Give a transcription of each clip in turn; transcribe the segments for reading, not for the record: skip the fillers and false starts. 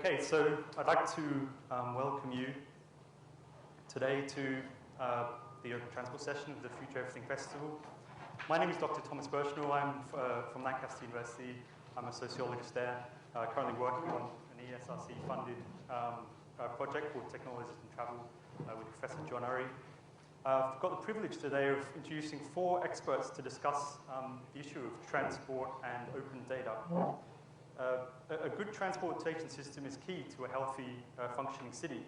Okay, so I'd like to welcome you today to the Open Transport session of the Future Everything Festival. My name is Dr. Thomas Birtchnell. I'm from Lancaster University. I'm a sociologist there, currently working on an ESRC-funded project called Technologies and Travel with Professor John Urry. I've got the privilege today of introducing 4 experts to discuss the issue of transport and open data. A good transportation system is key to a healthy, functioning city.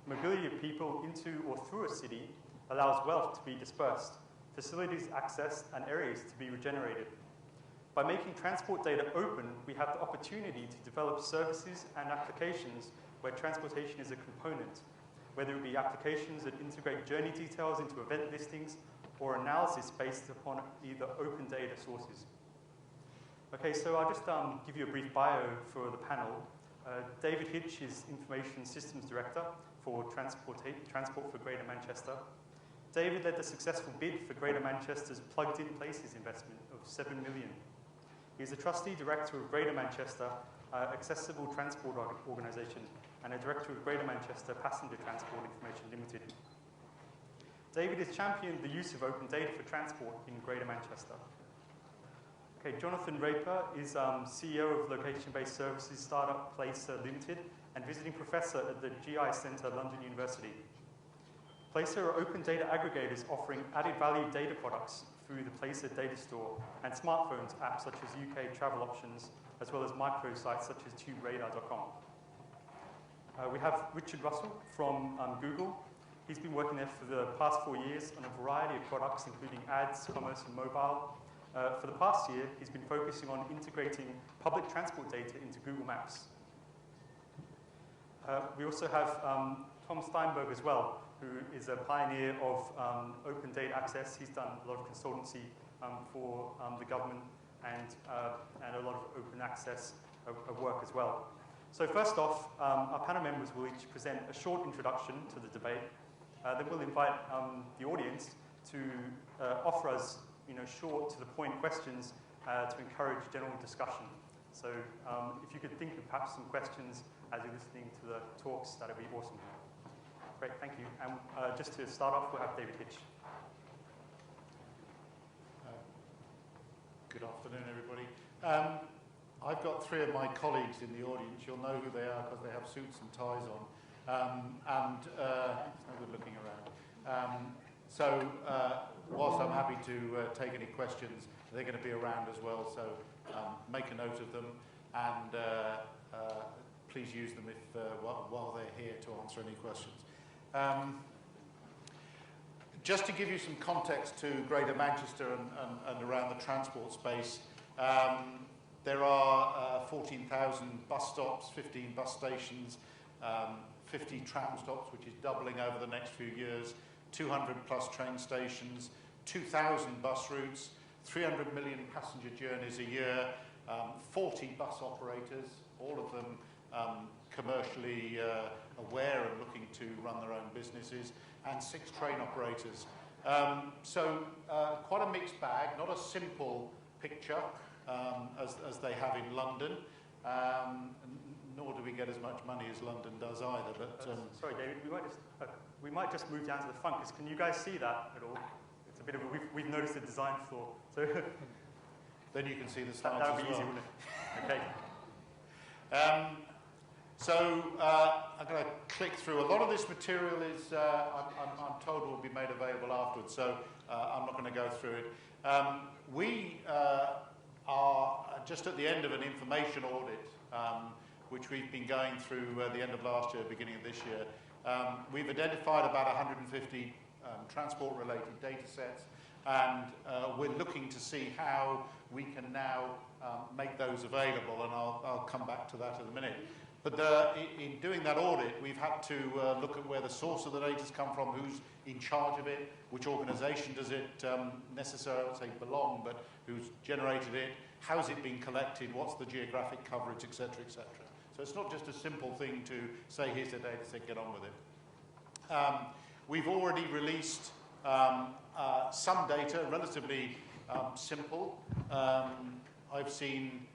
Mobility of people into or through a city allows wealth to be dispersed, facilities accessed, and areas to be regenerated. By making transport data open, we have the opportunity to develop services and applications where transportation is a component, whether it be applications that integrate journey details into event listings or analysis based upon either open data sources. Okay, so I'll just give you a brief bio for the panel. David Hitch is Information Systems Director for Transport for Greater Manchester. David led the successful bid for Greater Manchester's Plugged-in Places investment of $7 million. He is a Trustee Director of Greater Manchester Accessible Transport Organisation and a Director of Greater Manchester Passenger Transport Information Limited. David has championed the use of open data for transport in Greater Manchester. Okay, Jonathan Raper is CEO of location-based services startup Placer Limited and visiting professor at the GI Centre, London University. Placer are open data aggregators offering added value data products through the Placer data store and smartphones apps such as UK travel options, as well as microsites such as tuberadar.com. We have Richard Russell from Google. He's been working there for the past 4 years on a variety of products, including ads, commerce, and mobile. For the past year, he's been focusing on integrating public transport data into Google Maps. We also have Tom Steinberg as well, who is a pioneer of open data access. He's done a lot of consultancy for the government and a lot of open access of work as well. So first off, our panel members will each present a short introduction to the debate. Then we'll invite the audience to offer us short to the point questions to encourage general discussion. So if you could think of perhaps some questions as you're listening to the talks, that'd be awesome. Great, thank you. And just to start off, we'll have David Hitch. Good afternoon, everybody. I've got 3 of my colleagues in the audience. You'll know who they are because they have suits and ties on. It's no good looking around. So whilst I'm happy to take any questions, they're going to be around as well, so make a note of them and please use them if, while they're here to answer any questions. Just to give you some context to Greater Manchester and around the transport space, there are 14,000 bus stops, 15 bus stations, 50 tram stops, which is doubling over the next few years, 200 plus train stations, 2,000 bus routes, 300 million passenger journeys a year, 40 bus operators, all of them commercially aware and looking to run their own businesses, and 6 train operators. So quite a mixed bag, not a simple picture as they have in London, nor do we get as much money as London does either. But sorry, David, we might just move down to the front, because can you guys see that at all? It's a bit of we've noticed a design flaw. So then you can see the slides that would be as well. easy, wouldn't it? Okay. So I'm going to click through. A lot of this material is, I'm told, will be made available afterwards, so I'm not going to go through it. We are just at the end of an information audit, which we've been going through the end of last year, beginning of this year. We've identified about 150 transport-related data sets, and we're looking to see how we can now make those available, and I'll come back to that in a minute. But in doing that audit, we've had to look at where the source of the data has come from, who's in charge of it, which organisation does it necessarily, I would say, belong, but who's generated it, how's it been collected, what's the geographic coverage, etc., etc. So it's not just a simple thing to say, here's the data set, get on with it. We've already released some data, relatively simple. I've seen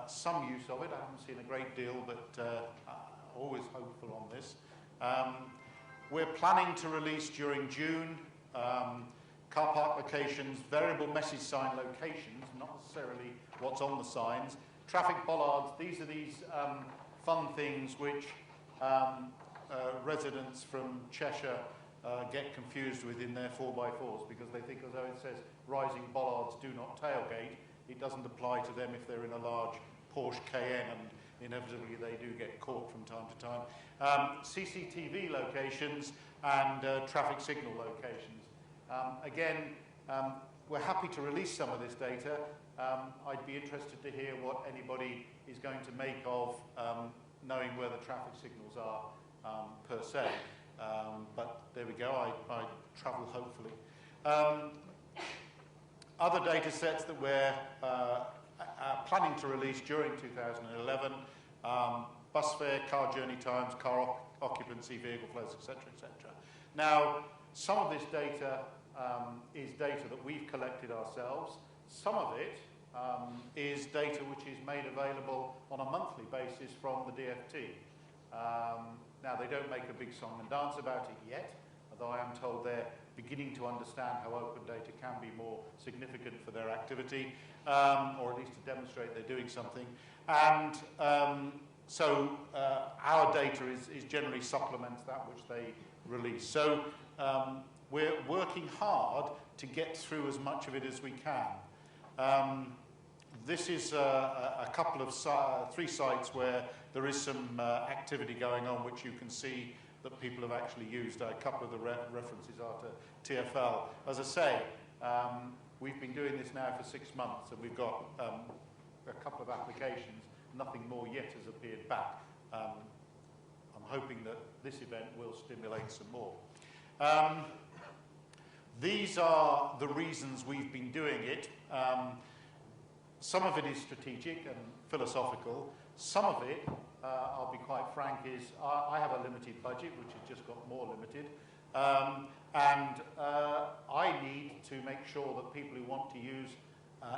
some use of it. I haven't seen a great deal, but always hopeful on this. We're planning to release during June car park locations, variable message sign locations, not necessarily what's on the signs, traffic bollards. These are these fun things which residents from Cheshire get confused with in their 4x4s because they think, although it says rising bollards do not tailgate, it doesn't apply to them if they're in a large Porsche Cayenne, and inevitably they do get caught from time to time. CCTV locations and traffic signal locations. Again, we're happy to release some of this data. I'd be interested to hear what anybody is going to make of knowing where the traffic signals are per se. But there we go, I travel hopefully. Other data sets that we're planning to release during 2011, bus fare, car journey times, car occupancy, vehicle flows, etc., etc. Now, some of this data is data that we've collected ourselves. Some of it is data which is made available on a monthly basis from the DFT. Now, they don't make a big song and dance about it yet, although I am told they're beginning to understand how open data can be more significant for their activity, or at least to demonstrate they're doing something. And so our data is generally supplements that which they release. So we're working hard to get through as much of it as we can. This is a couple of 3 sites where there is some activity going on, which you can see that people have actually used. A couple of the references are to TfL. As I say, we've been doing this now for 6 months, and we've got a couple of applications. Nothing more yet has appeared back. I'm hoping that this event will stimulate some more. These are the reasons we've been doing it. Some of it is strategic and philosophical. Some of it, I'll be quite frank, is I have a limited budget, which has just got more limited. And I need to make sure that people who want to use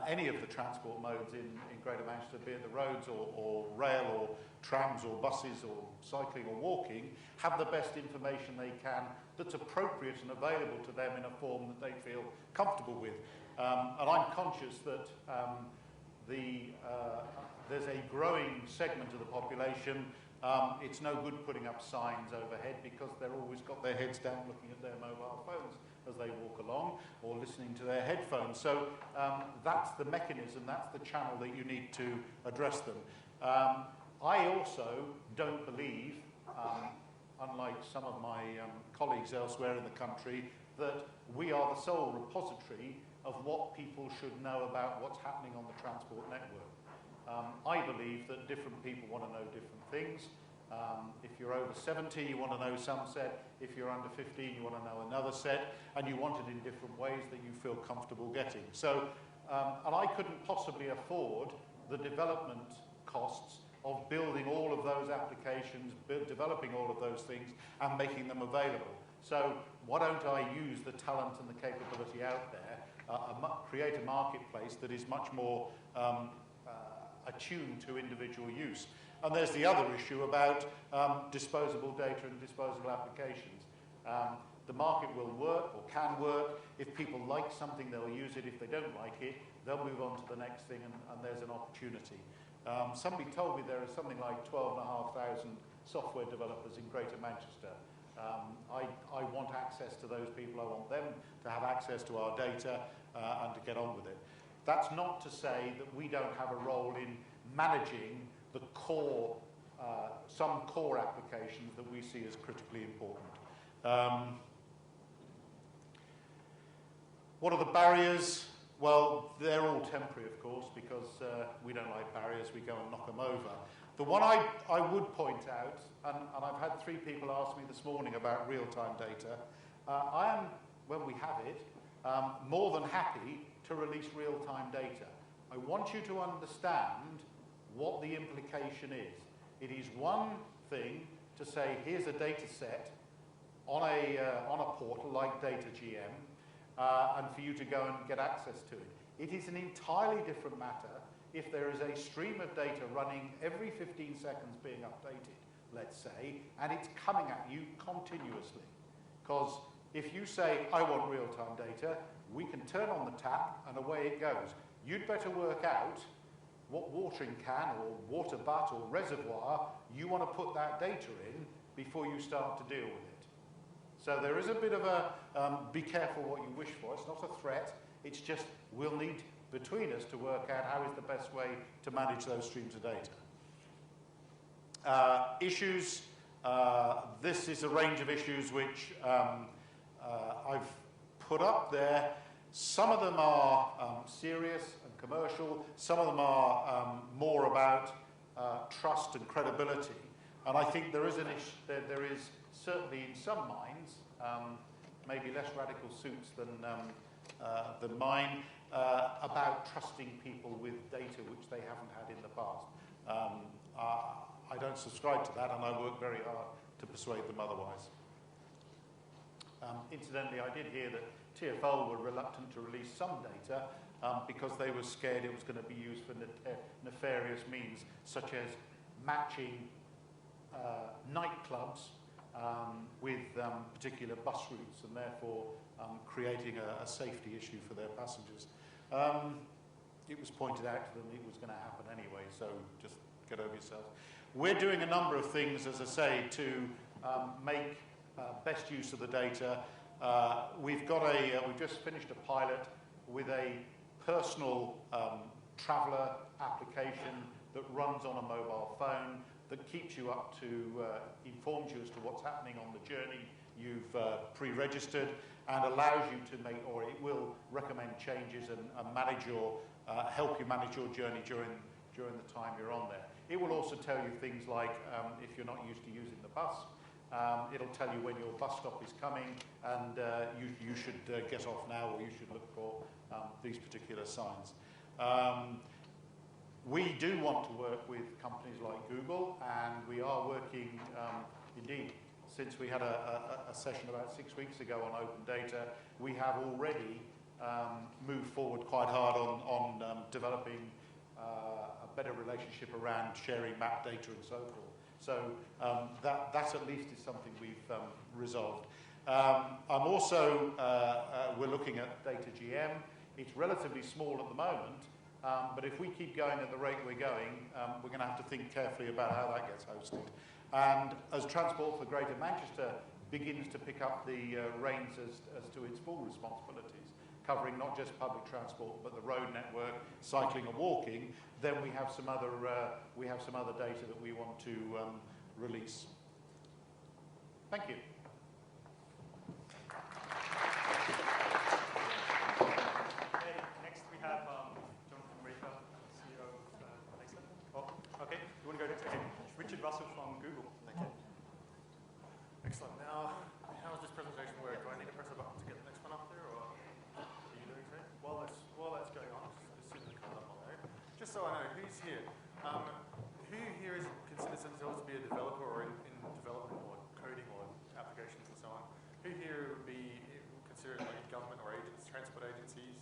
any of the transport modes in Greater Manchester, be it the roads or rail or trams or buses or cycling or walking, have the best information they can that's appropriate and available to them in a form that they feel comfortable with. And I'm conscious that there's a growing segment of the population. It's no good putting up signs overhead because they're always got their heads down looking at their mobile phones as they walk along or listening to their headphones. So that's the mechanism, that's the channel that you need to address them. I also don't believe, unlike some of my colleagues elsewhere in the country, that we are the sole repository of what people should know about what's happening on the transport network. I believe that different people want to know different things. If you're over 70, you want to know some set. If you're under 15, you want to know another set. And you want it in different ways that you feel comfortable getting. So, and I couldn't possibly afford the development costs of building all of those applications, developing all of those things, and making them available. So why don't I use the talent and the capability out there, create a marketplace that is much more attuned to individual use. And there's the other issue about disposable data and disposable applications. The market will work or can work. If people like something, they'll use it. If they don't like it, they'll move on to the next thing, and there's an opportunity. Somebody told me there are something like 12,500 software developers in Greater Manchester. I want access to those people. I want them to have access to our data and to get on with it. That's not to say that we don't have a role in managing the core, some core applications that we see as critically important. What are the barriers? Well, they're all temporary, of course, because we don't like barriers. We go and knock them over. The one I would point out, and I've had 3 people ask me this morning about real-time data. I am, when we have it, more than happy to release real-time data. I want you to understand what the implication is. It is one thing to say, here's a data set on a portal like DataGM, and for you to go and get access to it. It is an entirely different matter if there is a stream of data running every 15 seconds being updated, let's say, and it's coming at you continuously. Because if you say, I want real-time data, we can turn on the tap and away it goes. You'd better work out what watering can or water butt or reservoir you want to put that data in before you start to deal with it. So there is a bit of a be careful what you wish for. It's not a threat. It's just we'll need between us to work out how is the best way to manage those streams of data. Issues. This is a range of issues which I've put up there. Some of them are serious and commercial. Some of them are more about trust and credibility. And I think there is there is certainly in some minds, maybe less radical suits than mine, about trusting people with data which they haven't had in the past. I don't subscribe to that, and I work very hard to persuade them otherwise. Incidentally, I did hear that TfL were reluctant to release some data because they were scared it was going to be used for nefarious means, such as matching nightclubs with particular bus routes, and therefore creating a safety issue for their passengers. It was pointed out to them it was going to happen anyway, so just get over yourself. We're doing a number of things, as I say, to make best use of the data. We've just finished a pilot with a personal traveller application that runs on a mobile phone that keeps you up to, informs you as to what's happening on the journey you've pre-registered, and allows you to make, or it will recommend changes and help you manage your journey during the time you're on there. It will also tell you things like if you're not used to using the bus, it'll tell you when your bus stop is coming, and you should get off now, or you should look for these particular signs. We do want to work with companies like Google, and we are working, indeed, since we had a session about 6 weeks ago on open data, we have already moved forward quite hard on developing a better relationship around sharing map data and so forth. So that at least is something we've resolved. I'm also, we're looking at data GM. It's relatively small at the moment, but if we keep going at the rate we're going, we're going to have to think carefully about how that gets hosted. And as Transport for Greater Manchester begins to pick up the reins as to its full responsibilities, covering not just public transport but the road network, cycling and walking, then we have some other data that we want to release. Thank you. Okay, next we have Jonathan Raper, CEO of Manifesto. Oh, okay. You want to go next? Okay. Richard Russell from Google. Thank you. Excellent. Now, how does this presentation work? Do I need to press a button to get the next one up there, or are you doing so? While that's going on, just simply come up on there. Just so I know, who's here? Who here considers themselves to be a developer or in development or coding or applications and so on? Who here would be considered like government or agents, transport agencies?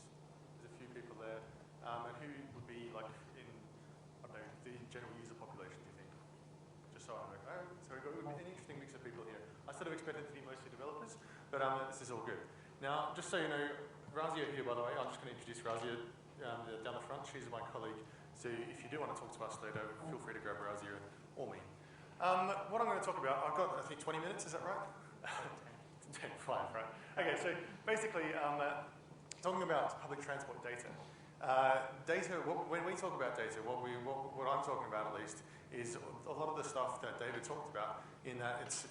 There's a few people there. And who would be like in, I don't know, the general user population, do you think? Just so I know. So we've got an interesting mix of people here. I sort of expected it to be mostly developers, but this is all good. Now, just so you know, Razi here, by the way, I'm just going to introduce Razi down the front. She's my colleague. So if you do want to talk to us later, feel free to grab Razi or me. What I'm going to talk about, I've got, I think, 20 minutes, is that right? 10, 5, right. Okay, so basically, talking about public transport data. When we talk about data, what I'm talking about at least, is a lot of the stuff that David talked about, in that it's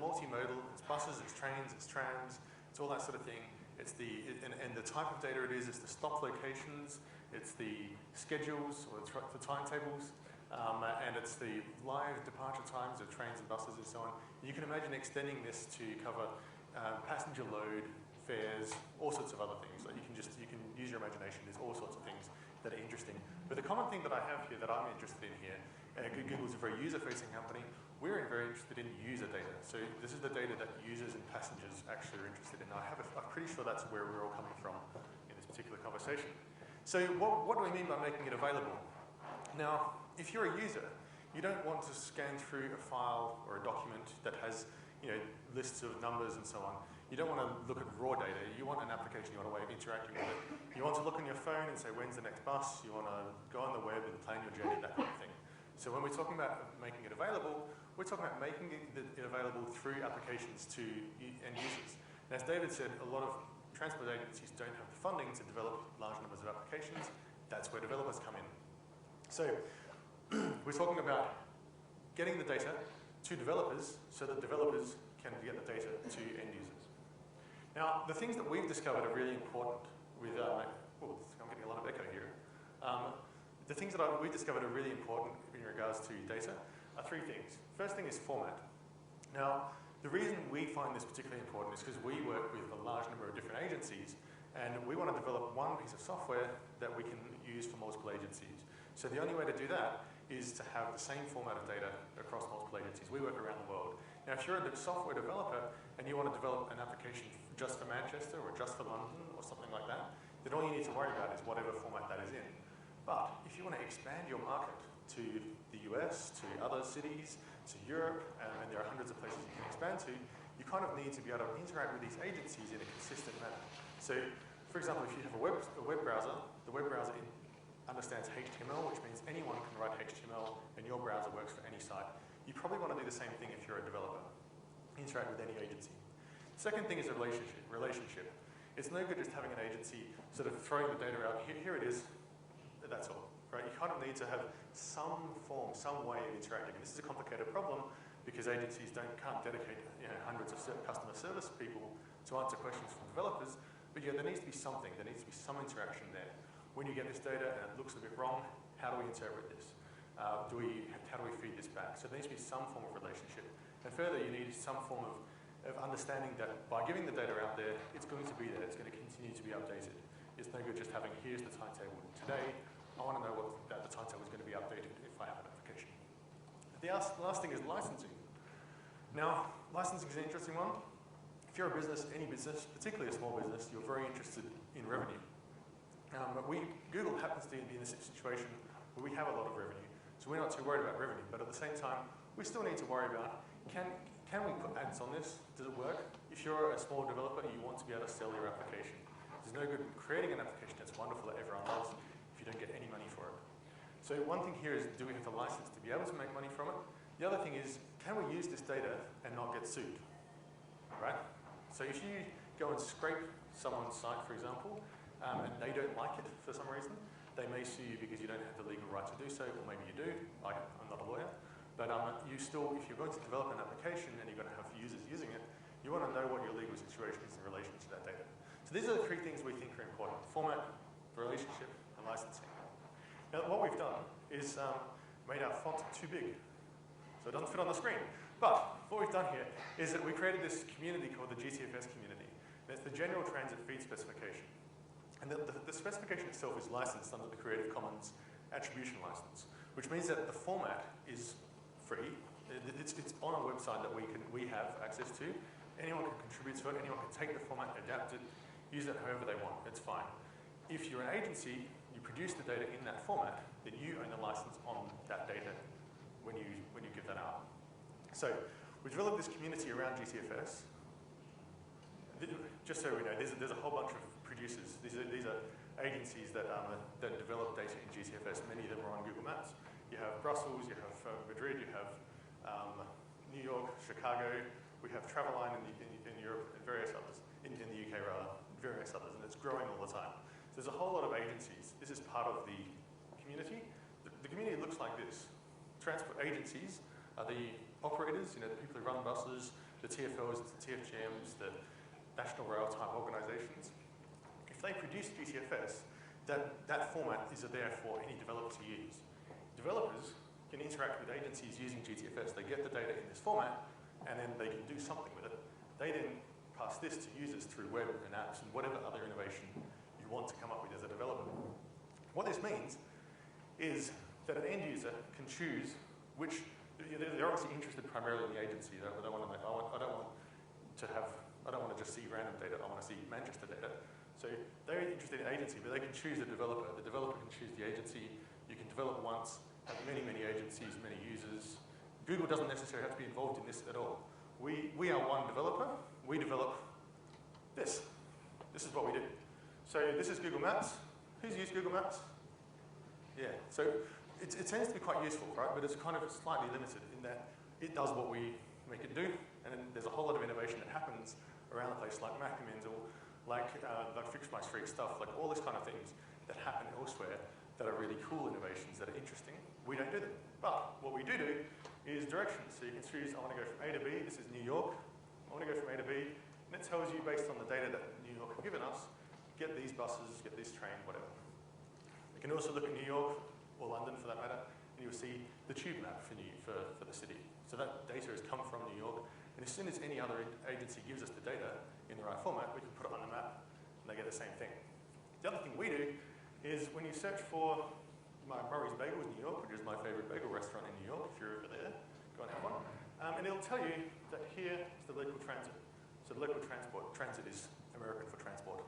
multimodal, it's buses, it's trains, it's trams, it's all that sort of thing. It's and the type of data it is the stop locations, it's the schedules or the timetables, and it's the live departure times of trains and buses and so on. You can imagine extending this to cover passenger load, fares, all sorts of other things. Like you can use your imagination. There's all sorts of things that are interesting. But the common thing that I have here that I'm interested in here, Google's a very user-facing company. We're very interested in user data. So this is the data that users and passengers actually are interested in. I'm pretty sure that's where we're all coming from in this particular conversation. So what do we mean by making it available? Now, if you're a user, you don't want to scan through a file or a document that has lists of numbers and so on. You don't want to look at raw data. You want an application, you want a way of interacting with it. You want to look on your phone and say, when's the next bus? You want to go on the web and plan your journey, that kind of thing. So when we're talking about making it available, we're talking about making it available through applications to end users. And as David said, a lot of transport agencies don't have the funding to develop large numbers of applications. That's where developers come in. So we're talking about getting the data to developers so that developers can get the data to end users. Now, the things that we've discovered are really important with, I'm getting a lot of echo here. The things that we've discovered are really important in regards to data are three things. First thing is format. Now, the reason we find this particularly important is because we work with a large number of different agencies, and we want to develop one piece of software that we can use for multiple agencies. So the only way to do that is to have the same format of data across multiple agencies. We work around the world. Now, if you're a software developer and you want to develop an application just for Manchester or just for London or something like that, then all you need to worry about is whatever format that is in. But if you want to expand your market to the US, to other cities, to Europe, and there are hundreds of places you can expand to, you kind of need to be able to interact with these agencies in a consistent manner. So, for example, if you have a web browser, the web browser understands HTML, which means anyone can write HTML, and your browser works for any site. You probably want to do the same thing if you're a developer. Interact with any agency. Second thing is a relationship. It's no good just having an agency sort of throwing the data out. Here it is. That's all. Right? You kind of need to have some form, some way of interacting. And this is a complicated problem because agencies can't dedicate hundreds of customer service people to answer questions from developers. But yeah, there needs to be something. There needs to be some interaction there. When you get this data and it looks a bit wrong, how do we interpret this? How do we feed this back? So there needs to be some form of relationship. And further, you need some form of understanding that by giving the data out there, it's going to be there. It's going to continue to be updated. It's no good just having, here's the timetable today. I want to know that the timetable is going to be updated if I have an application. The last thing is licensing. Now, licensing is an interesting one. If you're a business, any business, particularly a small business, you're very interested in revenue. Google happens to be in this situation where we have a lot of revenue. So we're not too worried about revenue, but at the same time, we still need to worry about, can we put ads on this? Does it work? If you're a small developer, you want to be able to sell your application. There's no good creating an application that's wonderful that everyone loves if you don't get any money for it. So one thing here is, do we have the license to be able to make money from it? The other thing is, can we use this data and not get sued? Right? So if you go and scrape someone's site, for example, and they don't like it for some reason, they may sue you because you don't have the legal right to do so, or maybe you do. I'm not a lawyer. But you still, if you're going to develop an application and you're going to have users using it, you want to know what your legal situation is in relation to that data. So these are the three things we think are important: format, relationship, and licensing. Now, what we've done is made our font too big, so it doesn't fit on the screen. But what we've done here is that we created this community called the GTFS community. That's the General Transit Feed Specification. And the specification itself is licensed under the Creative Commons Attribution License, which means that the format is free. It's on a website that we have access to. Anyone can contribute to it. Anyone can take the format, adapt it, use it however they want. It's fine. If you're an agency, you produce the data in that format, then you own the license on that data when you give that out. So we developed this community around GTFS. Just so we know, there's a whole bunch of producers. These are agencies that develop data in GTFS. Many of them are on Google Maps. You have Brussels, you have Madrid, you have New York, Chicago. We have Travelline in Europe and various others, in the UK rather, various others, and it's growing all the time. So there's a whole lot of agencies. This is part of the community. The community looks like this. Transport agencies are the operators, the people who run buses, the TfLs, the TFGMs, the national rail type organisations. If they produce GTFS, that format is there for any developer to use. Developers can interact with agencies using GTFS. They get the data in this format, and then they can do something with it. They then pass this to users through web and apps and whatever other innovation you want to come up with as a developer. What this means is that an end user can choose which, they're obviously interested primarily in the agency. I don't want to just see random data. I want to see Manchester data. So they're interested in agency, but they can choose the developer. The developer can choose the agency. You can develop once, have many, many agencies, many users. Google doesn't necessarily have to be involved in this at all. We are one developer. We develop this. This is what we do. So this is Google Maps. Who's used Google Maps? Yeah. So it tends to be quite useful, right? But it's kind of slightly limited in that it does what we make it do, and then there's a whole lot of innovation that happens around the place, like Macamins or like Fix My Streak stuff, like all this kind of things that happen elsewhere that are really cool innovations that are interesting. We don't do them. But what we do is directions. So you can choose, I want to go from A to B. This is New York. I want to go from A to B. And it tells you, based on the data that New York have given us, get these buses, get this train, whatever. You can also look at New York, or London for that matter, and you'll see the tube map for the city. So that data has come from New York. And as soon as any other agency gives us the data in the right format, we can put it on the map, and they get the same thing. The other thing we do is when you search for Murray's Bagels New York, which is my favorite bagel restaurant in New York, if you're over there, go and have one. And it'll tell you that here is the local transit. So the local transit is American for transport.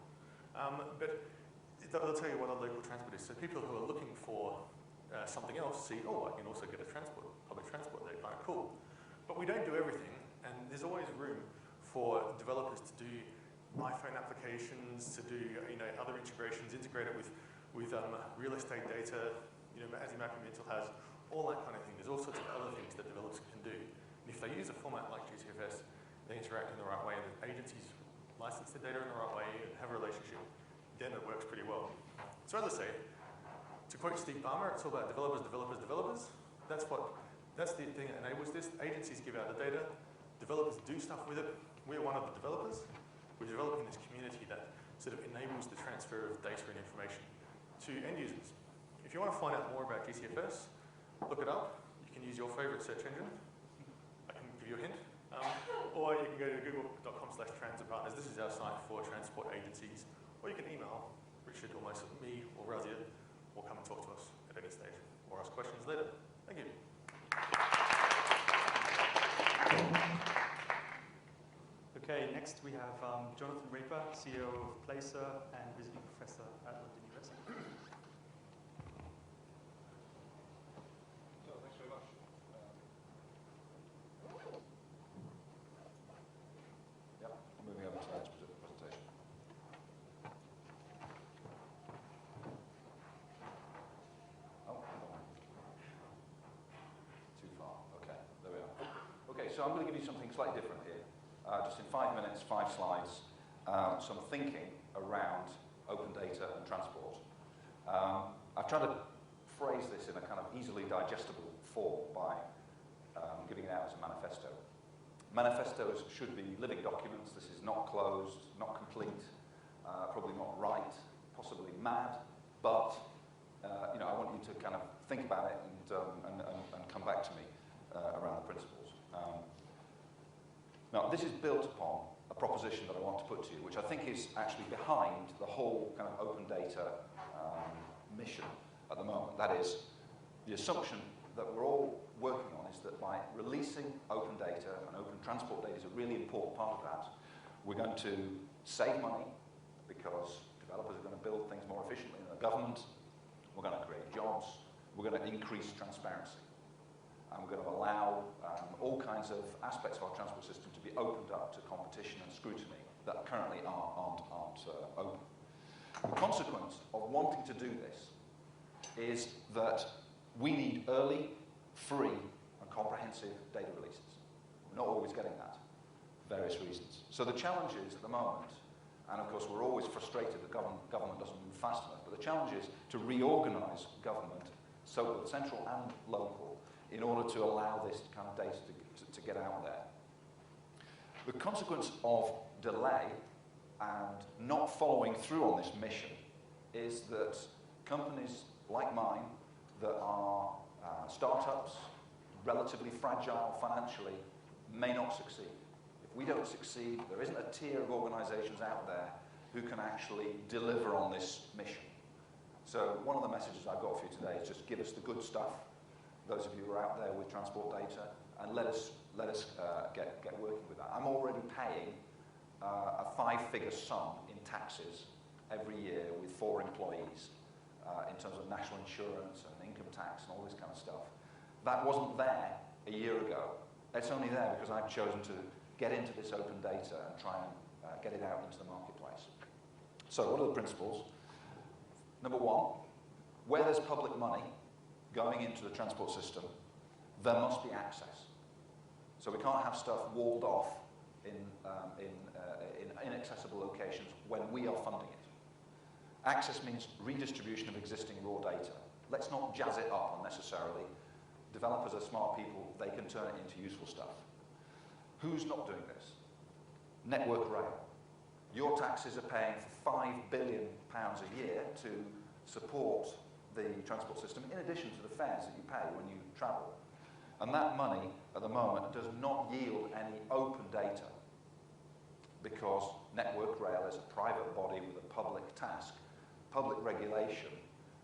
But it'll tell you what a local transport is. So people who are looking for something else see, oh, I can also get a public transport. They're kind of cool. But we don't do everything, and there's always room for developers to do iPhone applications, to do other integrations, integrate it with real estate data, as Macamins has, all that kind of thing. There's all sorts of other things that developers can do. And if they use a format like GCFS, they interact in the right way, and the agencies license the data in the right way and have a relationship, then it works pretty well. So as I say, to quote Steve Ballmer, it's all about developers, developers, developers. That's the thing that enables this. Agencies give out the data, developers do stuff with it. We're one of the developers. We're developing this community that sort of enables the transfer of data and information to end users. If you want to find out more about GCFS, look it up. You can use your favorite search engine. I can give you a hint. Or you can go to google.com/transitpartners. This is our site for transport agencies. Or you can email Richard or me or Razi, or come and talk to us at any stage, or ask questions later. Thank you. Okay, next we have Jonathan Reaper, CEO of Placer and visiting professor at London University. So, thanks very much. Moving over to the next presentation. Oh, too far. Okay, there we are. Okay, so I'm going to give you something slightly different here. Just in 5 minutes, 5 slides, some thinking around open data and transport. I've tried to phrase this in a kind of easily digestible form by giving it out as a manifesto. Manifestos should be living documents. This is not closed, not complete, probably not right, possibly mad, but I want you to kind of think about it and come back to me around the principles. Now, this is built upon a proposition that I want to put to you, which I think is actually behind the whole kind of open data mission at the moment. That is, the assumption that we're all working on is that by releasing open data, and open transport data is a really important part of that, we're going to save money because developers are going to build things more efficiently than the government, we're going to create jobs, we're going to increase transparency. And we're going to allow all kinds of aspects of our transport system to be opened up to competition and scrutiny that currently aren't open. The consequence of wanting to do this is that we need early, free, and comprehensive data releases. We're not always getting that for various reasons. So the challenge is at the moment, and of course we're always frustrated that government doesn't move fast enough, but the challenge is to reorganize government, so both central and local, in order to allow this kind of data to get out there. The consequence of delay and not following through on this mission is that companies like mine that are startups, relatively fragile financially, may not succeed. If we don't succeed, there isn't a tier of organizations out there who can actually deliver on this mission. So one of the messages I've got for you today is just give us the good stuff, those of you who are out there with transport data, and let us get working with that. I'm already paying a 5-figure sum in taxes every year with 4 employees in terms of national insurance and income tax and all this kind of stuff. That wasn't there a year ago. It's only there because I've chosen to get into this open data and try and get it out into the marketplace. So what are the principles? Number 1, where there's public money going into the transport system, there must be access. So we can't have stuff walled off in inaccessible locations when we are funding it. Access means redistribution of existing raw data. Let's not jazz it up unnecessarily. Developers are smart people, they can turn it into useful stuff. Who's not doing this? Network Rail. Your taxes are paying for £5 billion a year to support the transport system, in addition to the fares that you pay when you travel. And that money, at the moment, does not yield any open data because Network Rail is a private body with a public task, public regulation,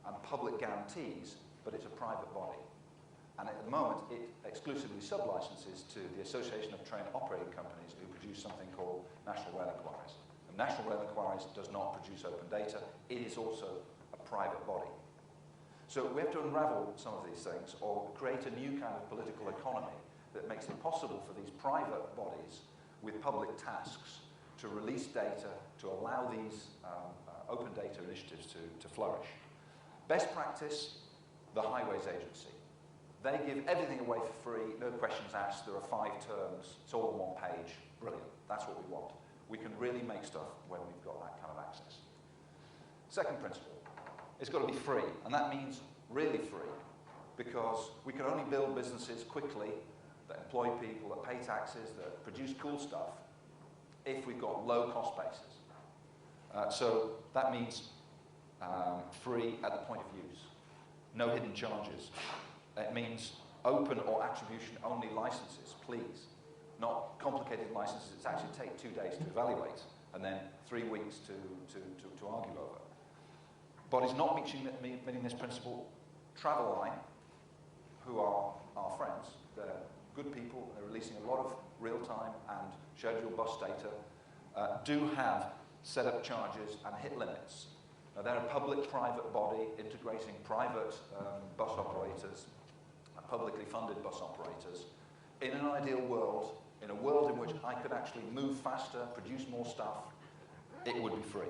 and public guarantees, but it's a private body. And at the moment, it exclusively sublicenses to the Association of Train Operating Companies, who produce something called National Rail Inquiries. And National Rail Inquiries does not produce open data. It is also a private body. So we have to unravel some of these things or create a new kind of political economy that makes it possible for these private bodies with public tasks to release data, to allow these open data initiatives to flourish. Best practice, the Highways Agency. They give everything away for free, no questions asked, there are 5 terms, it's all on one page, brilliant, that's what we want. We can really make stuff when we've got that kind of access. Second principle, it's got to be free, and that means really free, because we can only build businesses quickly that employ people, that pay taxes, that produce cool stuff, if we've got low cost bases. So that means free at the point of use, no hidden charges. It means open or attribution only licenses, please. Not complicated licenses that actually take 2 days to evaluate and then 3 weeks to argue over. Bodies not meeting this principle, Travelline, who are our friends, they're good people, they're releasing a lot of real-time and scheduled bus data, do have set up charges and hit limits. Now, they're a public-private body integrating private bus operators, publicly funded bus operators. In an ideal world, in a world in which I could actually move faster, produce more stuff, it would be free.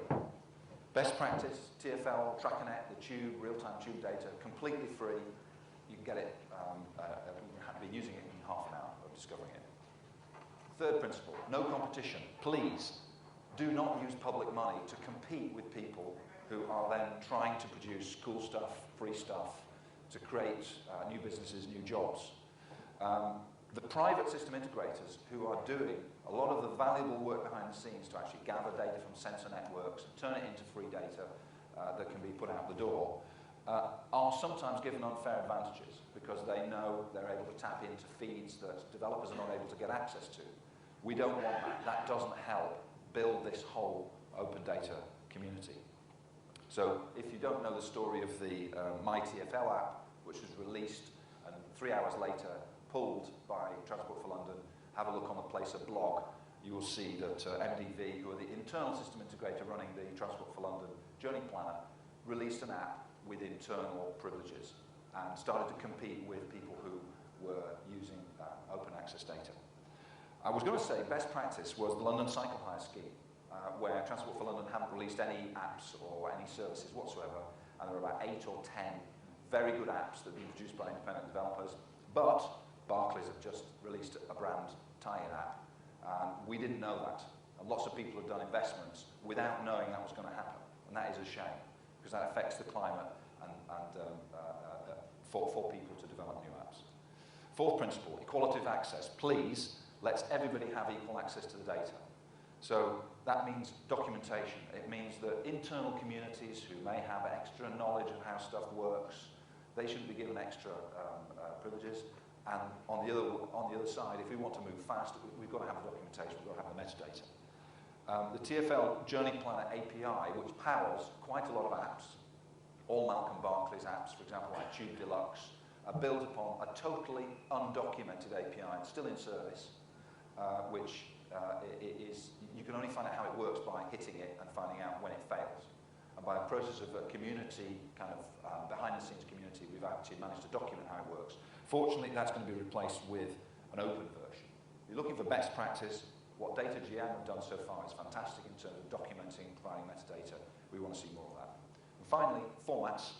Best practice, TfL, Traconet, the tube, real-time tube data, completely free. You can get it, you have to be using it in half an hour of discovering it. Third principle, no competition. Please, do not use public money to compete with people who are then trying to produce cool stuff, free stuff, to create new businesses, new jobs. The private system integrators who are doing a lot of the valuable work behind the scenes to actually gather data from sensor networks and turn it into free data that can be put out the door, are sometimes given unfair advantages because they know they're able to tap into feeds that developers are not able to get access to. We don't want that. That doesn't help build this whole open data community. So if you don't know the story of the MyTFL app, which was released and 3 hours later pulled by Transport for London, have a look on the Placer blog. You will see that MDV, who are the internal system integrator running the Transport for London Journey Planner, released an app with internal privileges and started to compete with people who were using open access data. I was going to say best practice was the London Cycle Hire scheme, where Transport for London hadn't released any apps or any services whatsoever, and there were about 8 or 10 very good apps that had been produced by independent developers, but Barclays have just released a brand tie-in app. We didn't know that, and lots of people have done investments without knowing that was going to happen, and that is a shame, because that affects the climate and for people to develop new apps. Fourth principle, equality of access. Please, let's everybody have equal access to the data. So that means documentation. It means that internal communities who may have extra knowledge of how stuff works, they shouldn't be given extra privileges. And on the other side, if we want to move fast, we've got to have the documentation, we've got to have the metadata. The TfL Journey Planner API, which powers quite a lot of apps, all Malcolm Barclays apps, for example, like Tube Deluxe, are built upon a totally undocumented API, and still in service, which is, you can only find out how it works by hitting it and finding out when it fails. by a process of a community, kind of behind-the-scenes community, we've actually managed to document how it works. Fortunately, that's going to be replaced with an open version. If you're looking for best practice, what DataGM have done so far is fantastic in terms of documenting and providing metadata. We want to see more of that. And finally, formats.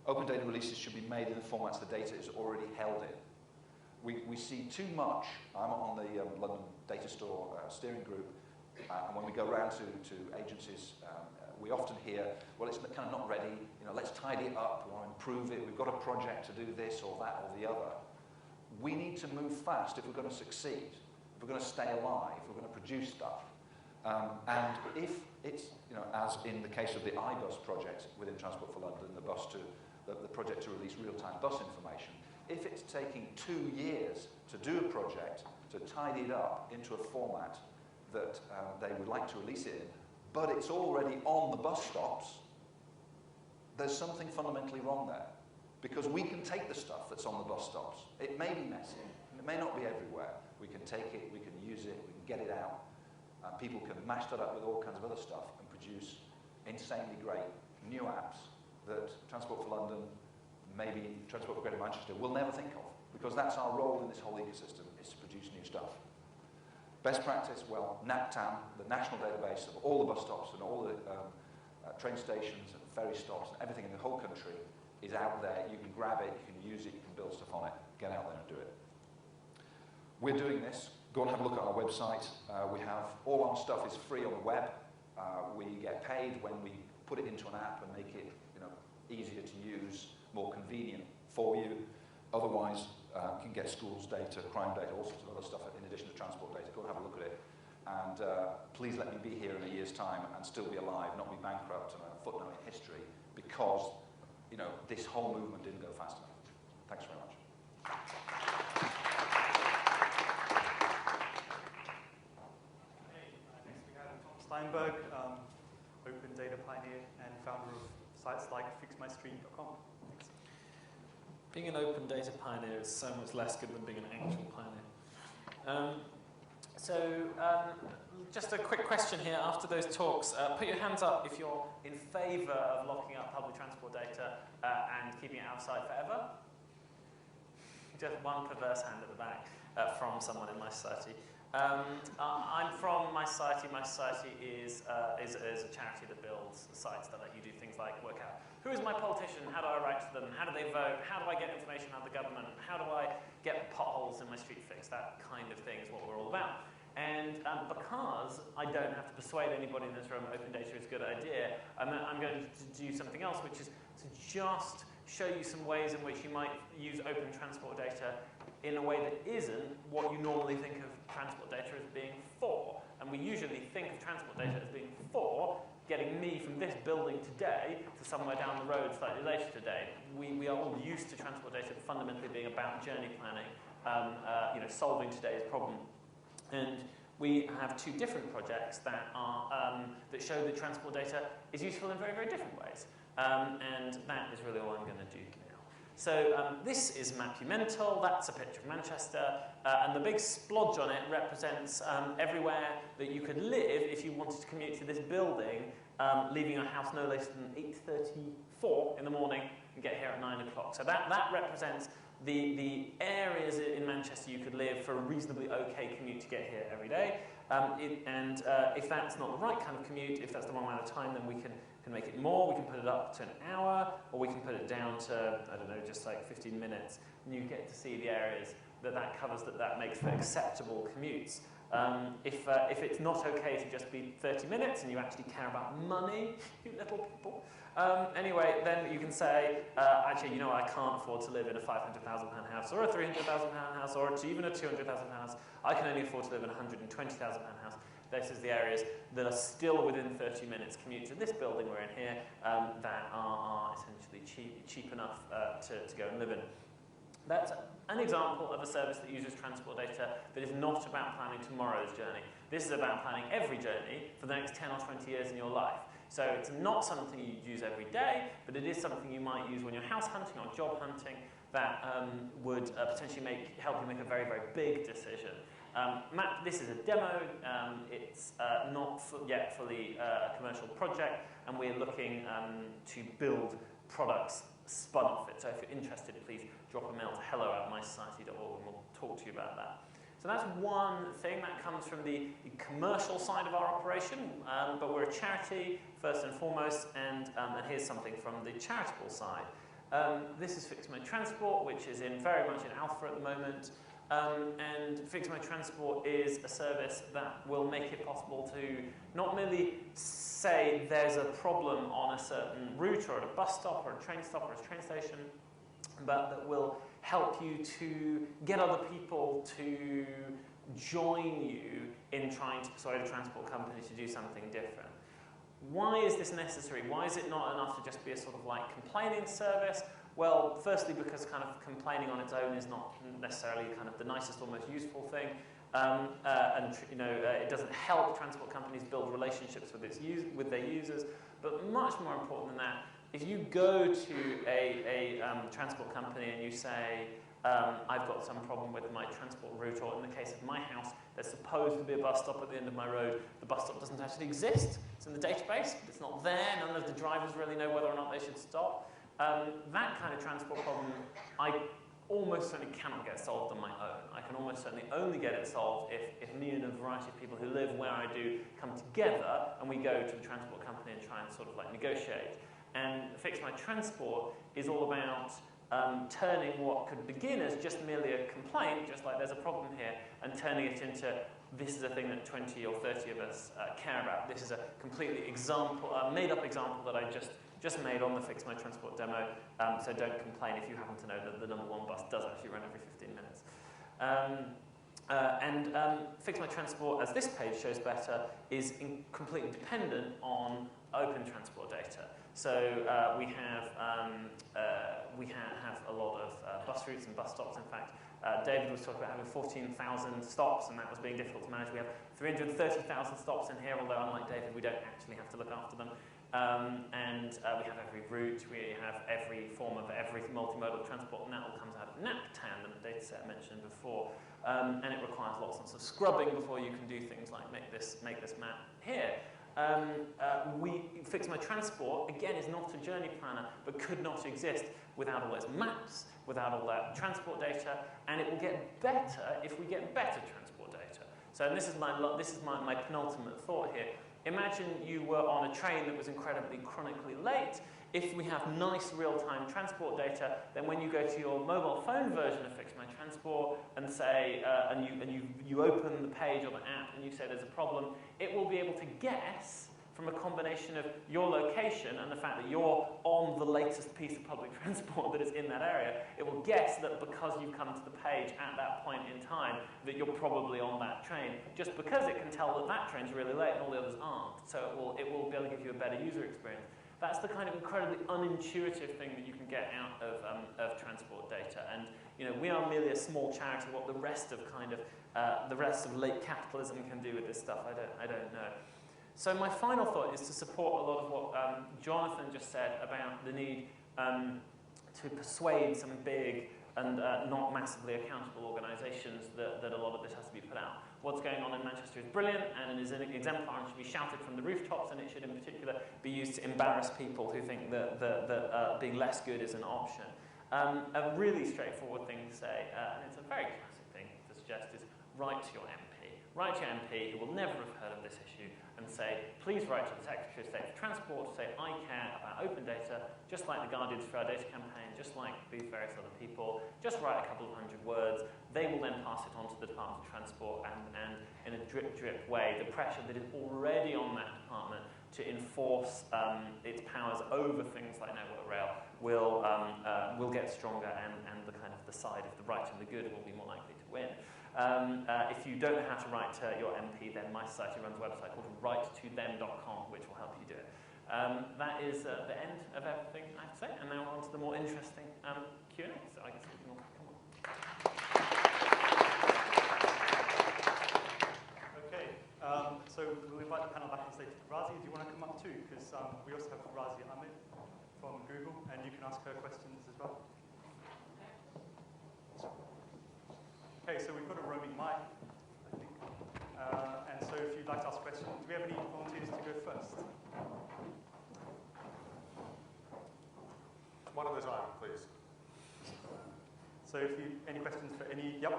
Open data releases should be made in the formats the data is already held in. We see too much. I'm on the London Data Store steering group, and when we go around to agencies, we often hear, well, it's kind of not ready, let's tidy it up, we want to improve it, we've got a project to do this or that or the other. We need to move fast if we're going to succeed, if we're going to stay alive, if we're going to produce stuff. And if it's, as in the case of the iBus project within Transport for London, the project to release real-time bus information, if it's taking 2 years to do a project, to tidy it up into a format that they would like to release it in, but it's already on the bus stops, there's something fundamentally wrong there. Because we can take the stuff that's on the bus stops. It may be messy, and it may not be everywhere. We can take it, we can use it, we can get it out. People can mash that up with all kinds of other stuff and produce insanely great new apps that Transport for London, maybe Transport for Greater Manchester will never think of. Because that's our role in this whole ecosystem, is to produce new stuff. Best practice, well, NAPTAM, the national database of all the bus stops and all the train stations and ferry stops and everything in the whole country is out there. You can grab it, you can use it, you can build stuff on it. Get out there and do it. We're doing this. Go and have a look at our website. We have all our stuff is free on the web. We get paid when we put it into an app and make it easier to use, more convenient for you. Otherwise, you can get schools data, crime data, all sorts of other stuff in addition to transport data. Go and have a look at it. And please let me be here in a year's time and still be alive, not be bankrupt and a footnote in history, because this whole movement didn't go fast enough. Thanks very much. Next we have Tom Steinberg, open data pioneer and founder of sites like fixmystreet.com. Being an open data pioneer is so much less good than being an actual pioneer. Just a quick question here after those talks. Put your hands up if you're in favour of locking up public transport data and keeping it outside forever. Just one perverse hand at the back from someone in my society. I'm from my society. My society is a charity that builds sites that let you do things like work out who is my politician, how do I write to them, how do they vote, how do I get information out of the government, how do I get potholes in my street fixed, that kind of thing is what we're all about. And because I don't have to persuade anybody in this room open data is a good idea, I'm going to do something else, which is to just show you some ways in which you might use open transport data in a way that isn't what you normally think of transport data as being for. And we usually think of transport data as being for getting me from this building today to somewhere down the road slightly later today. We are all used to transport data fundamentally being about journey planning, solving today's problem. And we have 2 different projects that are that show that transport data is useful in very, very different ways. And that is really all I'm going to do now. So this is Mapumental, that's a picture of Manchester, and the big splodge on it represents everywhere that you could live if you wanted to commute to this building, leaving your house no later than 8:34 in the morning and get here at 9 o'clock. So that represents the areas in Manchester you could live for a reasonably okay commute to get here every day. If that's not the right kind of commute, if that's the wrong amount of time, then we can make it more. We can put it up to an hour, or we can put it down to, I don't know, just like 15 minutes. And you get to see the areas that covers that makes for acceptable commutes. If it's not okay to just be 30 minutes and you actually care about money, you little people, anyway, then you can say, actually, I can't afford to live in a £500,000 house or a £300,000 house or even a £200,000 house. I can only afford to live in a £120,000 house. This is the areas that are still within 30 minutes commute to this building we're in here that are essentially cheap enough to go and live in. That's an example of a service that uses transport data that is not about planning tomorrow's journey. This is about planning every journey for the next 10 or 20 years in your life. So it's not something you use every day, but it is something you might use when you're house hunting or job hunting that would potentially help you make a very, very big decision. This is a demo. It's not yet fully a commercial project, and we're looking to build products spun off it. So if you're interested, please drop a mail to hello@mysociety.org and we'll talk to you about that. So that's one thing that comes from the commercial side of our operation, but we're a charity first and foremost, and here's something from the charitable side. This is Fixed Mode Transport, which is very much in alpha at the moment. And Fixed Mode Transport is a service that will make it possible to not merely say there's a problem on a certain route or at a bus stop or a train stop or a train station, but that will help you to get other people to join you in trying to persuade a transport company to do something different. Why is this necessary? Why is it not enough to just be a sort of like complaining service? Well, firstly, because kind of complaining on its own is not necessarily kind of the nicest or most useful thing, and it doesn't help transport companies build relationships with their users. But much more important than that, if you go to a transport company and you say, I've got some problem with my transport route, or in the case of my house, there's supposed to be a bus stop at the end of my road. The bus stop doesn't actually exist. It's in the database, but it's not there. None of the drivers really know whether or not they should stop. That kind of transport problem, I almost certainly cannot get solved on my own. I can almost certainly only get it solved if me and a variety of people who live where I do come together and we go to the transport company and try and sort of like negotiate. And Fixed Mode Transport is all about turning what could begin as just merely a complaint, just like there's a problem here, and turning it into this is a thing that 20 or 30 of us care about. This is a completely made-up example that I just made on the Fixed Mode Transport demo, so don't complain if you happen to know that the number 1 bus does actually run every 15 minutes. Fixed Mode Transport, as this page shows better, is completely dependent on open transport data. So we have a lot of bus routes and bus stops. In fact, David was talking about having 14,000 stops, and that was being difficult to manage. We have 330,000 stops in here, although unlike David, we don't actually have to look after them. We have every route, we have every form of every multimodal transport, and that all comes out of NAPTAN, the dataset I mentioned before. And it requires lots of scrubbing before you can do things like make this map here. Fixed Mode Transport, again, is not a journey planner, but could not exist without all those maps, without all that transport data, and it will get better if we get better transport data. So this is my penultimate thought here. Imagine you were on a train that was incredibly chronically late. If we have nice real-time transport data, then when you go to your mobile phone version of Fixed Mode Transport and say, you open the page or the app and you say there's a problem, it will be able to guess from a combination of your location and the fact that you're on the latest piece of public transport that is in that area. It will guess that because you've come to the page at that point in time, that you're probably on that train, just because it can tell that that train's really late and all the others aren't. So it will be able to give you a better user experience. That's the kind of incredibly unintuitive thing that you can get out of transport data. And we are merely a small charity. What the rest of late capitalism can do with this stuff, I don't know. So my final thought is to support a lot of what Jonathan just said about the need to persuade some big and not massively accountable organisations that a lot of this has to be put out. What's going on in Manchester is brilliant, and it is an exemplar and should be shouted from the rooftops, and it should in particular be used to embarrass people who think that being less good is an option. A really straightforward thing to say, and it's a very classic thing to suggest, is write to your MP. Write to your MP who will never have heard of this issue and say, please write to the Secretary of State for Transport to say, I care about open data, just like the Guardians for Our Data campaign, just like these various other people. Just write a couple of hundred words. They will then pass it on to the Department of Transport, and in a drip way, the pressure that is already on that department to enforce its powers over things like Network Rail will get stronger, and the side of the right and the good will be more likely to win. If you don't know how to write to your MP, then My Society runs a website called writetothem.com, which will help you do it. That is the end of everything I have to say, and now on to the more interesting Q&A. So I guess we can all come on. Okay, so we'll invite the panel back on stage. Razi, do you want to come up too? Because we also have Razi Amed from Google, and you can ask her questions as well. Okay, so we've got a roaming mic. And so if you'd like to ask a question, do we have any volunteers to go first? One at a time, please. So if you, any questions for any, yep.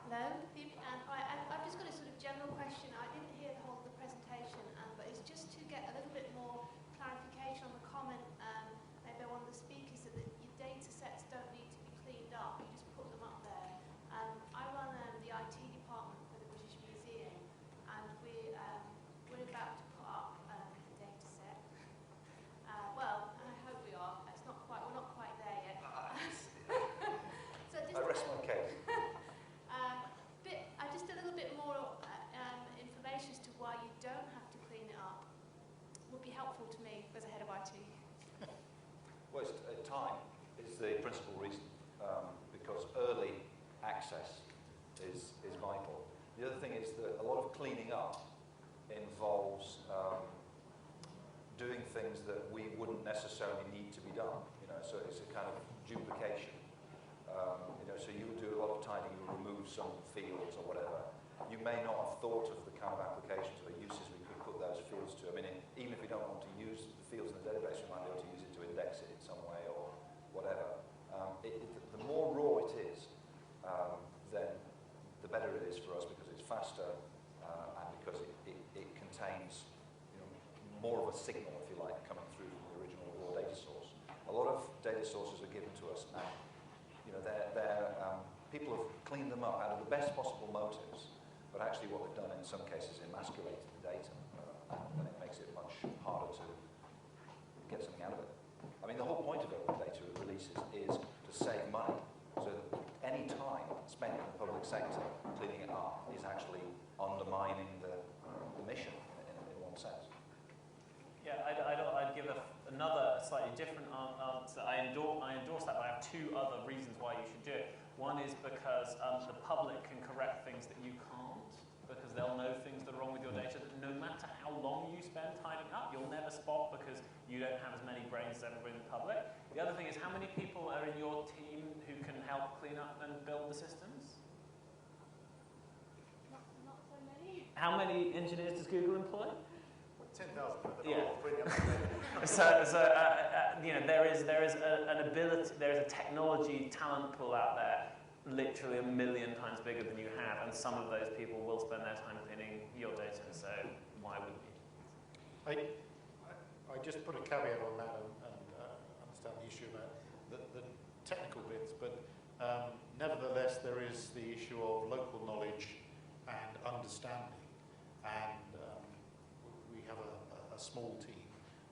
Hello, I've just got a sort of general question. I didn't hear the whole of the presentation, but it's just to get a little bit more clarification on the comment made by one of the speakers that your data sets don't need to be cleaned up, you just put them up there. I run the IT department for the British Museum, and we're about to put up a data set. Well, I hope we are. We're not quite there yet. So just I rest my case. just a little bit more information as to why you don't have to clean it up would be helpful to me as a head of IT. Well, time is the principal reason, because early access is vital. The other thing is that a lot of cleaning up involves doing things that we wouldn't necessarily need to be done. So it's a kind of duplication. So you do a lot of tidying, you remove some fields or whatever. You may not have thought of the kind of applications or uses we could put those fields to. I mean, even if we don't want to use the fields in the database, we might be able to use it to index it in some way or whatever. The more raw it is, then the better it is for us because it's faster and because it contains more of a signal, if you like, coming through from the original raw data source. A lot of data sources are given to us now. People have cleaned them up out of the best possible motives, but actually what they've done in some cases emasculated the data, and it makes it much harder to get something out of it. I mean, the whole point of open data releases is to save money, so that any time spent in the public sector cleaning it up is actually undermining the mission in one sense. Yeah, I'd give another slightly different answer. I endorse that, but I have two other reasons why you should do it. One is because the public can correct things that you can't, because they'll know things that are wrong with your data that no matter how long you spend tidying up, you'll never spot because you don't have as many brains as everybody in the public. The other thing is how many people are in your team who can help clean up and build the systems? Not so many. How many engineers does Google employ? 10,000. Yeah. There is an ability, there is a technology talent pool out there, literally 1 million times bigger than you have, and some of those people will spend their time cleaning your data. So why wouldn't you? I just put a caveat on that and understand the issue about the technical bits, but nevertheless there is the issue of local knowledge and understanding, and we have a small team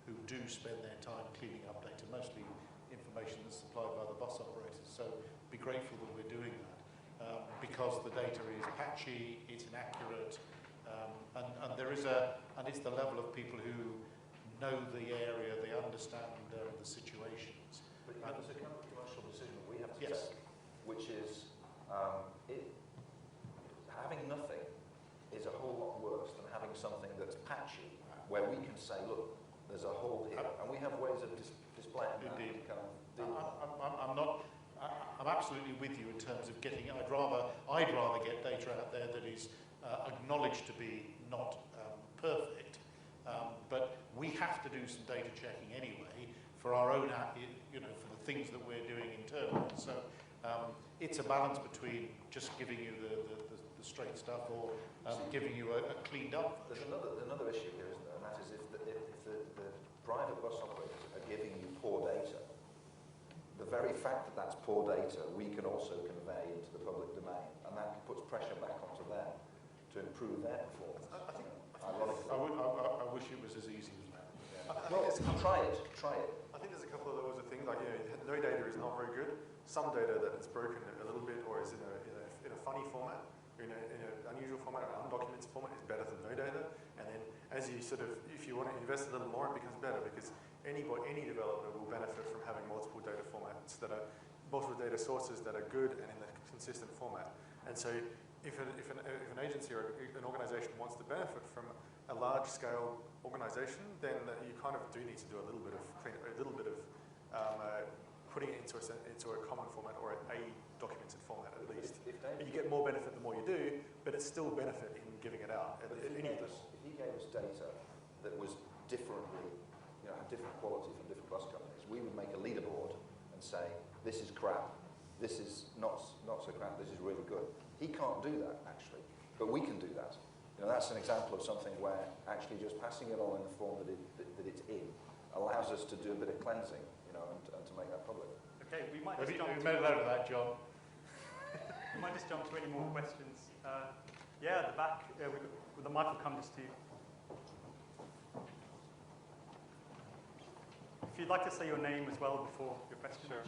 who do spend their time cleaning up data, mostly information that's supplied by the bus operators. So be grateful that we're doing that because the data is patchy, it's inaccurate, and there is and it's the level of people who know the area, they understand the situations. But there's a kind of commercial decision we have to Yes. take, which is having nothing is a whole lot worse than having something that's patchy, where we can say, look, there's a hole here, and we have ways of displaying that. Indeed. Kind of I'm absolutely with you in terms of getting. I'd rather get data out there that is acknowledged to be not perfect, but we have to do some data checking anyway for our own, for the things that we're doing internally. So it's a balance between just giving you the straight stuff or giving you a cleaned up. There's another issue here, isn't there? And that is if the private bus operators are giving you poor data, the very fact that that's poor data, we can also convey into the public domain, and that puts pressure back onto them to improve their performance. I wish it was as easy as that. Yeah. Well, try it. I think there's a couple of levels of things, like no data is not very good. Some data that is broken a little bit or is in a funny format, or in an unusual format or undocumented format is better than no data. And then as you if you want to invest a little more, it becomes better because any developer will benefit from having multiple data formats multiple data sources that are good and in a consistent format. And so if an agency or an organization wants to benefit from a large-scale organization, then you kind of do need to do a little bit of putting it into a common format or a documented format at least. If You get more benefit the more you do, but it's still benefit in giving it out. If he gave us data that was differently, had different quality from different bus companies, we would make a leaderboard and say, this is crap, this is not so crap, this is really good. He can't do that, actually, but we can do that. That's an example of something where actually just passing it on in the form that it's in allows us to do a bit of cleansing, and to make that public. Okay, we might Have just you jump made a note of that, John? we might just jump to any more questions. Yeah, at the back, the mic will come just to you. If you'd like to say your name as well before your question. Sure.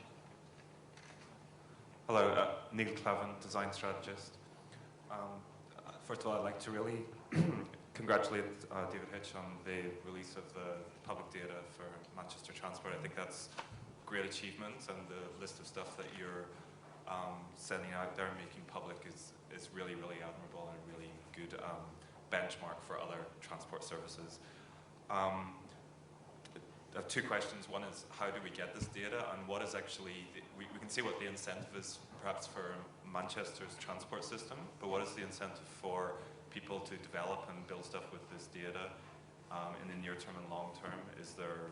Hello, Neil Cleven, design strategist. First of all, I'd like to really congratulate David Hitch on the release of the public data for Manchester Transport. I think that's a great achievement, and the list of stuff that you're sending out there and making public is really, really admirable and a really good benchmark for other transport services. I have two questions. One is, how do we get this data, and what is actually, we can see what the incentive is perhaps for Manchester's transport system, but what is the incentive for people to develop and build stuff with this data in the near term and long term? Is there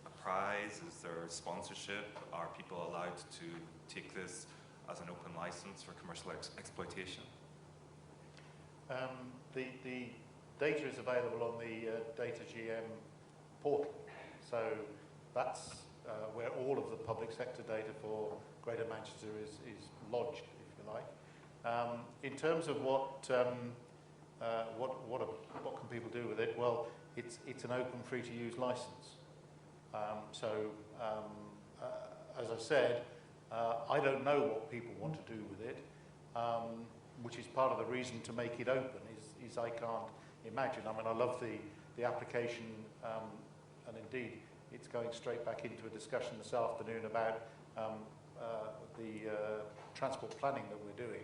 a prize? Is there sponsorship? Are people allowed to take this as an open license for commercial exploitation? The data is available on the DataGM portal. So that's where all of the public sector data for Greater Manchester is lodged, if you like. In terms of what can people do with it? Well, it's an open, free-to-use license. As I said, I don't know what people want to do with it, which is part of the reason to make it open. Is I can't imagine. I mean, I love the application. And indeed, it's going straight back into a discussion this afternoon about the transport planning that we're doing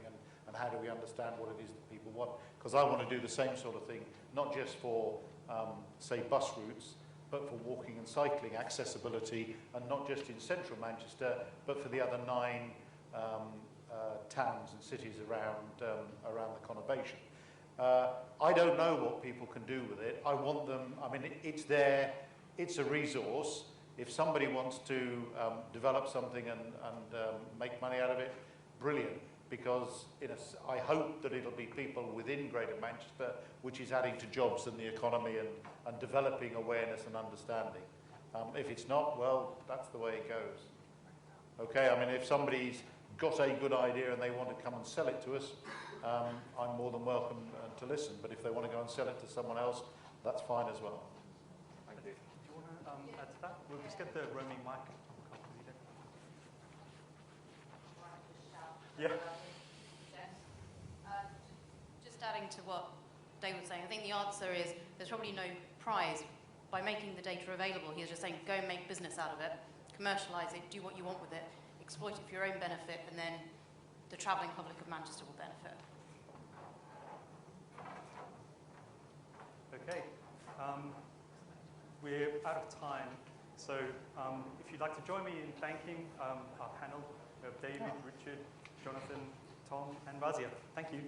and how do we understand what it is that people want. Because I want to do the same sort of thing, not just for, say, bus routes, but for walking and cycling accessibility, and not just in central Manchester, but for the other 9 towns and cities around the conurbation. I don't know what people can do with it. I want them, I mean, it's there. It's a resource. If somebody wants to develop something and make money out of it, brilliant. Because I hope that it'll be people within Greater Manchester, which is adding to jobs and the economy and developing awareness and understanding. If it's not, well, that's the way it goes. Okay, I mean, if somebody's got a good idea and they want to come and sell it to us, I'm more than welcome to listen. But if they want to go and sell it to someone else, that's fine as well. Do you want to add to that? We'll just get the roaming mic. Yeah. Just adding to what Dave was saying, I think the answer is there's probably no prize. By making the data available, he's just saying go and make business out of it, commercialise it, do what you want with it, exploit it for your own benefit, and then the travelling public of Manchester will benefit. Okay. We're out of time, so if you'd like to join me in thanking our panel, we have David, Richard, Jonathan, Tom, and Razi. Thank you.